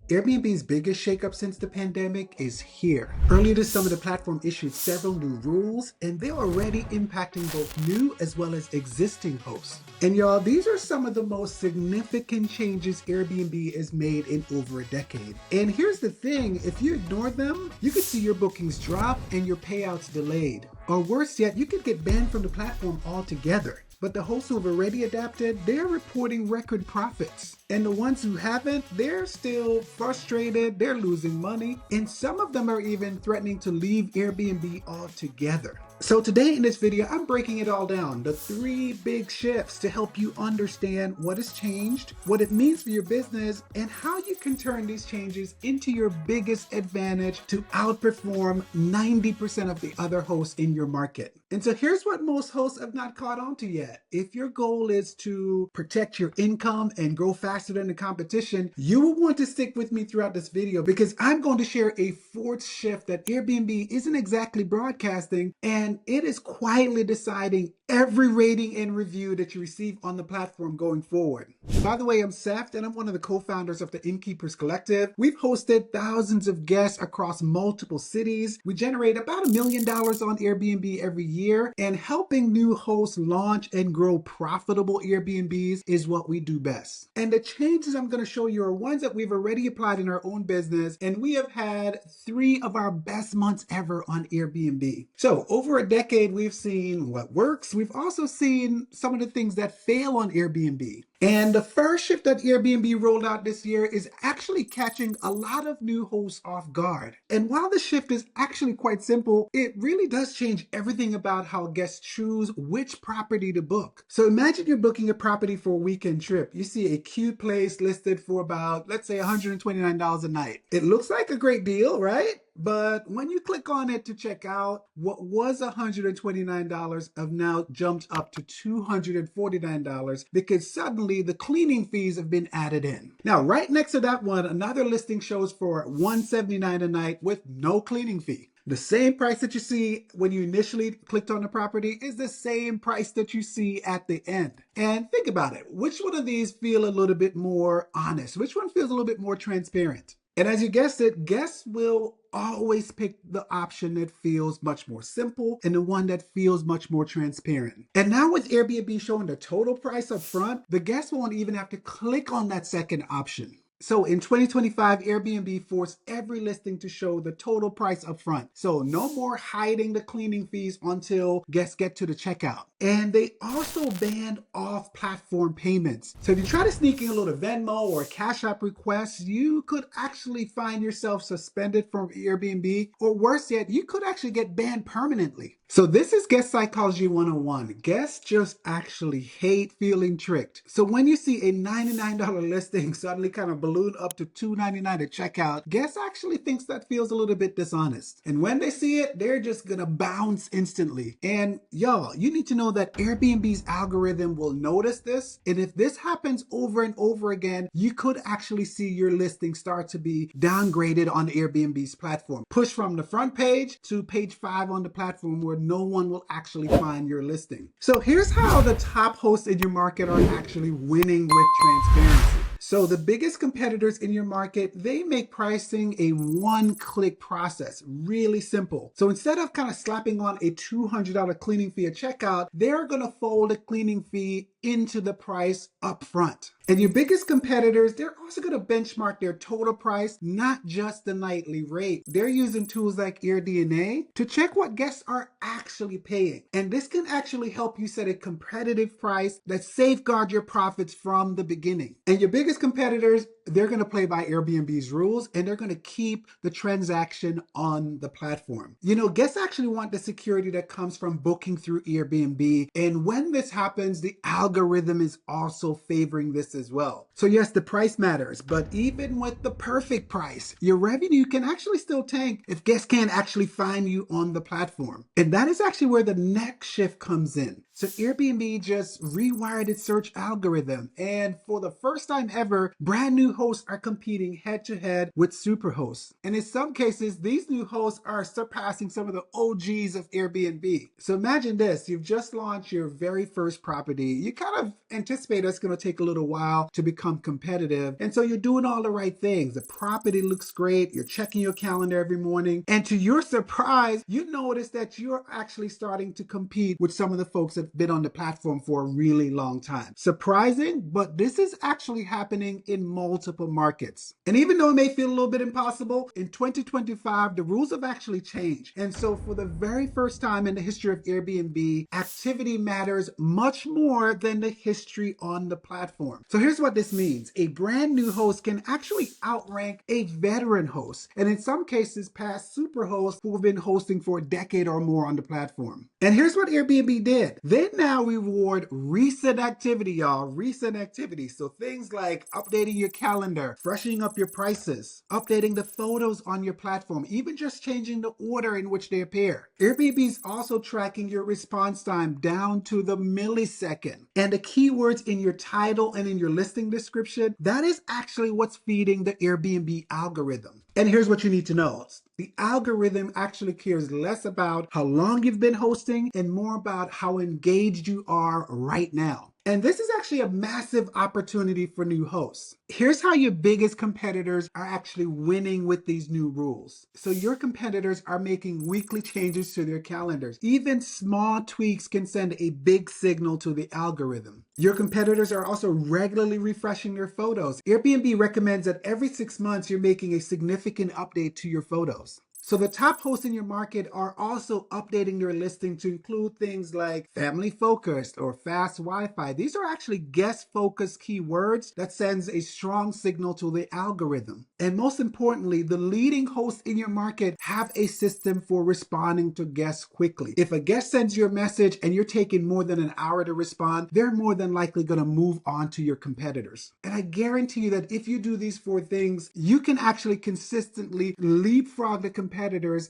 Airbnb's biggest shakeup since the pandemic is here. Earlier this summer, the platform issued several new rules, and they're already impacting both new as well as existing hosts. And y'all, these are some of the most significant changes Airbnb has made in over a decade. And here's the thing, if you ignore them, you could see your bookings drop and your payouts delayed. Or worse yet, you could get banned from the platform altogether. But the hosts who have already adapted, they're reporting record profits. And the ones who haven't, they're still frustrated, they're losing money, and some of them are even threatening to leave Airbnb altogether. So today in this video, I'm breaking it all down, the 3 big shifts to help you understand what has changed, what it means for your business, and how you can turn these changes into your biggest advantage to outperform 90% of the other hosts in your market. And so here's what most hosts have not caught on to yet. If your goal is to protect your income and grow faster than the competition, you will want to stick with me throughout this video because I'm going to share a 4th shift that Airbnb isn't exactly broadcasting, and it is quietly deciding every rating and review that you receive on the platform going forward. By the way, I'm Seth, and I'm one of the co-founders of the Innkeepers Collective. We've hosted thousands of guests across multiple cities. We generate about $1 million on Airbnb every year, and helping new hosts launch and grow profitable Airbnbs is what we do best. And the changes I'm going to show you are ones that we've already applied in our own business, and we have had 3 of our best months ever on Airbnb. So over a decade, we've seen what works. We've also seen some of the things that fail on Airbnb. And the first shift that Airbnb rolled out this year is actually catching a lot of new hosts off guard. And while the shift is actually quite simple, it really does change everything about how guests choose which property to book. So imagine you're booking a property for a weekend trip. You see a cute place listed for about, let's say, $129 a night. It looks like a great deal, right? But when you click on it to check out, what was $129 have now jumped up to $249 because suddenly the cleaning fees have been added in. Now, right next to that one, another listing shows for $179 a night with no cleaning fee. The same price that you see when you initially clicked on the property is the same price that you see at the end. And think about it. Which one of these feel a little bit more honest? Which one feels a little bit more transparent? And as you guessed it, guests will always pick the option that feels much more simple and the one that feels much more transparent. And now with Airbnb showing the total price up front, the guests won't even have to click on that second option. So in 2025, Airbnb forced every listing to show the total price up front. So no more hiding the cleaning fees until guests get to the checkout. And they also banned off-platform payments. So if you try to sneak in a little Venmo or Cash App request, you could actually find yourself suspended from Airbnb, or worse yet, you could actually get banned permanently. So this is Guest Psychology 101. Guests just actually hate feeling tricked. So when you see a $99 listing suddenly kind of balloon up to $299 at checkout, guests actually thinks that feels a little bit dishonest. And when they see it, they're just gonna bounce instantly. And y'all, you need to know that Airbnb's algorithm will notice this. And if this happens over and over again, you could actually see your listing start to be downgraded on Airbnb's platform. Push from the front page to page 5 on the platform where no one will actually find your listing. So here's how the top hosts in your market are actually winning with transparency. So the biggest competitors in your market, they make pricing a one-click process, really simple. So instead of kind of slapping on a $200 cleaning fee at checkout, they're gonna fold a cleaning fee into the price up front. And your biggest competitors, they're also going to benchmark their total price, not just the nightly rate. They're using tools like AirDNA to check what guests are actually paying. And this can actually help you set a competitive price that safeguards your profits from the beginning. And your biggest competitors, they're going to play by Airbnb's rules, and they're going to keep the transaction on the platform. You know, guests actually want the security that comes from booking through Airbnb. And when this happens, the algorithm is also favoring this as well. So yes, the price matters, but even with the perfect price, your revenue can actually still tank if guests can't actually find you on the platform. And that is actually where the next shift comes in. So Airbnb just rewired its search algorithm, and for the first time ever, brand new hosts are competing head to head with Superhosts. And in some cases, these new hosts are surpassing some of the OGs of Airbnb. So imagine this, you've just launched your very first property. You kind of anticipate it's going to take a little while to become competitive. And so you're doing all the right things. The property looks great. You're checking your calendar every morning. And to your surprise, you notice that you're actually starting to compete with some of the folks that have been on the platform for a really long time. Surprising, but this is actually happening in multiple markets. And even though it may feel a little bit impossible, in 2025, the rules have actually changed. And so for the very first time in the history of Airbnb, activity matters much more than the history on the platform. So here's what this means. A brand new host can actually outrank a veteran host, and in some cases pass super hosts who have been hosting for a decade or more on the platform. And here's what Airbnb did. They now reward recent activity, y'all. Recent activity. So things like updating your calendar, freshening up your prices, updating the photos on your platform, even just changing the order in which they appear. Airbnb is also tracking your response time down to the millisecond. And the keywords in your title and in your listing description, that is actually what's feeding the Airbnb algorithm. And here's what you need to know. The algorithm actually cares less about how long you've been hosting and more about how engaged you are right now. And this is actually a massive opportunity for new hosts. Here's how your biggest competitors are actually winning with these new rules. So your competitors are making weekly changes to their calendars. Even small tweaks can send a big signal to the algorithm. Your competitors are also regularly refreshing their photos. Airbnb recommends that every 6 months you're making a significant update to your photos. So the top hosts in your market are also updating their listing to include things like family focused or fast Wi-Fi. These are actually guest focused keywords that sends a strong signal to the algorithm. And most importantly, the leading hosts in your market have a system for responding to guests quickly. If a guest sends you a message and you're taking more than an hour to respond, they're more than likely going to move on to your competitors. And I guarantee you that if you do these 4 things, you can actually consistently leapfrog the competitors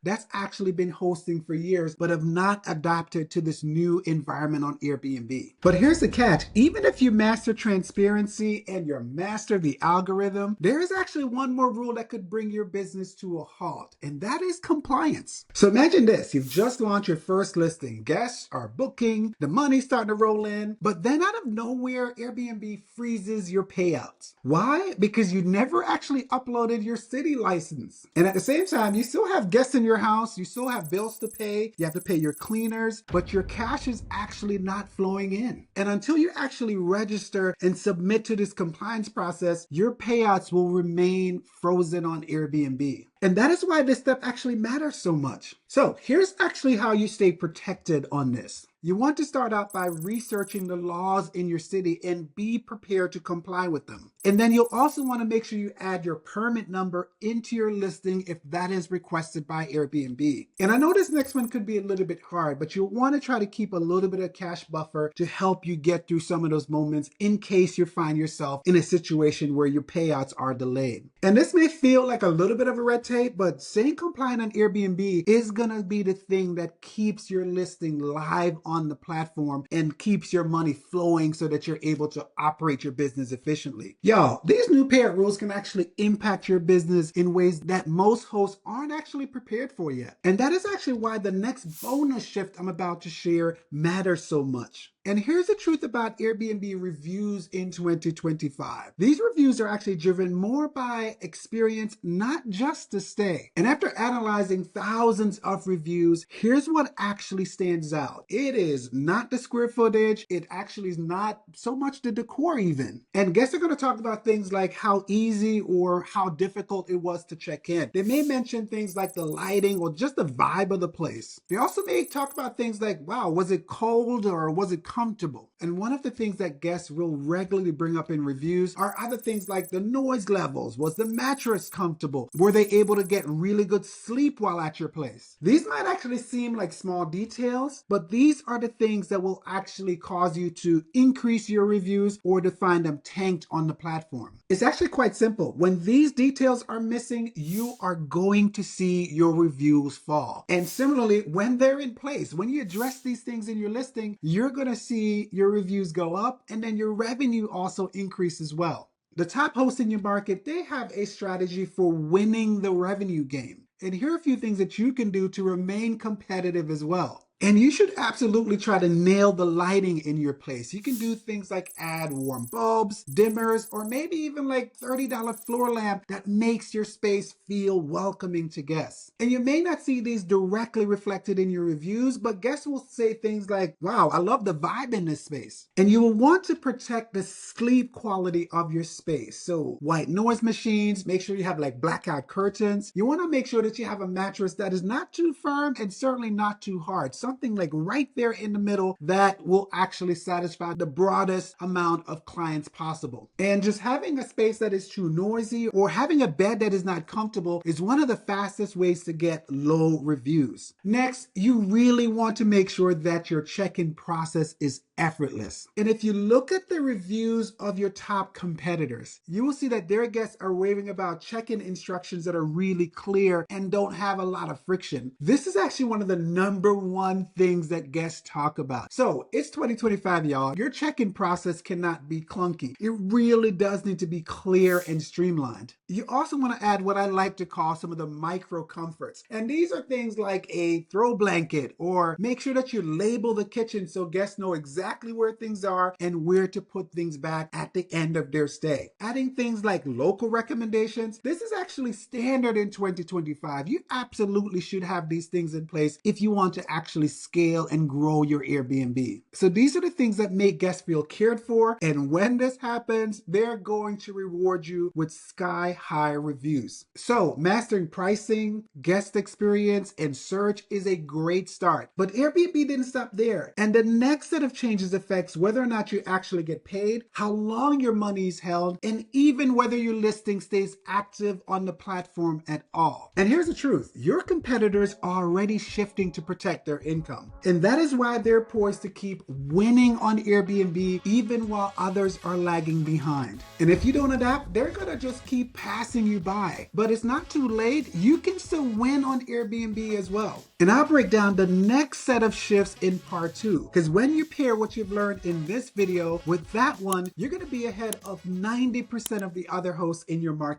that's actually been hosting for years but have not adapted to this new environment on Airbnb. But here's the catch. Even if you master transparency and you master the algorithm, there is actually one more rule that could bring your business to a halt, and that is compliance. So imagine this. You've just launched your first listing. Guests are booking, the money's starting to roll in, but then out of nowhere, Airbnb freezes your payouts. Why? Because you never actually uploaded your city license. And at the same time, you still have guests in your house, you still have bills to pay, you have to pay your cleaners, but your cash is actually not flowing in. And until you actually register and submit to this compliance process, your payouts will remain frozen on Airbnb. And that is why this step actually matters so much. So here's actually how you stay protected on this. You want to start out by researching the laws in your city and be prepared to comply with them. And then you'll also want to make sure you add your permit number into your listing if that is requested by Airbnb. And I know this next one could be a little bit hard, but you'll want to try to keep a little bit of cash buffer to help you get through some of those moments in case you find yourself in a situation where your payouts are delayed. And this may feel like a little bit of a red tape, but staying compliant on Airbnb is going to be the thing that keeps your listing live on the platform and keeps your money flowing so that you're able to operate your business efficiently. Y'all, these new payout rules can actually impact your business in ways that most hosts aren't actually prepared for yet. And that is actually why the next bonus shift I'm about to share matters so much. And here's the truth about Airbnb reviews in 2025. These reviews are actually driven more by experience, not just to stay. And after analyzing thousands of reviews, here's what actually stands out. It is not the square footage. It actually is not so much the decor even. And guests are going to talk about things like how easy or how difficult it was to check in. They may mention things like the lighting or just the vibe of the place. They also may talk about things like, wow, was it cold or was it comfortable? And one of the things that guests will regularly bring up in reviews are other things like the noise levels. Was the mattress comfortable? Were they able to get really good sleep while at your place? These might actually seem like small details, but these are the things that will actually cause you to increase your reviews or to find them tanked on the platform. It's actually quite simple. When these details are missing, you are going to see your reviews fall. And similarly, when they're in place, when you address these things in your listing, you're going to see your reviews go up and then your revenue also increase as well. The top hosts in your market, they have a strategy for winning the revenue game. And here are a few things that you can do to remain competitive as well. And you should absolutely try to nail the lighting in your place. You can do things like add warm bulbs, dimmers, or maybe even like $30 floor lamp that makes your space feel welcoming to guests. And you may not see these directly reflected in your reviews, but guests will say things like, wow, I love the vibe in this space. And you will want to protect the sleep quality of your space. So white noise machines, make sure you have like blackout curtains. You want to make sure that you have a mattress that is not too firm and certainly not too hard. Something like right there in the middle that will actually satisfy the broadest amount of clients possible. And just having a space that is too noisy or having a bed that is not comfortable is one of the fastest ways to get low reviews. Next, you really want to make sure that your check-in process is effortless. And if you look at the reviews of your top competitors, you will see that their guests are raving about check-in instructions that are really clear and don't have a lot of friction. This is actually one of the number one things that guests talk about. So it's 2025, y'all. Your check-in process cannot be clunky. It really does need to be clear and streamlined. You also want to add what I like to call some of the micro comforts. And these are things like a throw blanket, or make sure that you label the kitchen so guests know exactly where things are and where to put things back at the end of their stay. Adding things like local recommendations, this is actually standard in 2025. You absolutely should have these things in place if you want to actually scale and grow your Airbnb. So these are the things that make guests feel cared for, and when this happens, they're going to reward you with sky-high reviews. So mastering pricing, guest experience, and search is a great start. But Airbnb didn't stop there. And the next set of changes affects whether or not you actually get paid, how long your money is held, and even whether your listing stays active on the platform at all. And here's the truth. Your competitors are already shifting to protect their income. And that is why they're poised to keep winning on Airbnb even while others are lagging behind. And if you don't adapt, they're gonna just keep passing you by. But it's not too late. You can still win on Airbnb as well. And I'll break down the next set of shifts in part 2. Because when you pair what you've learned in this video with that one, you're gonna be ahead of 90% of the other hosts in your market.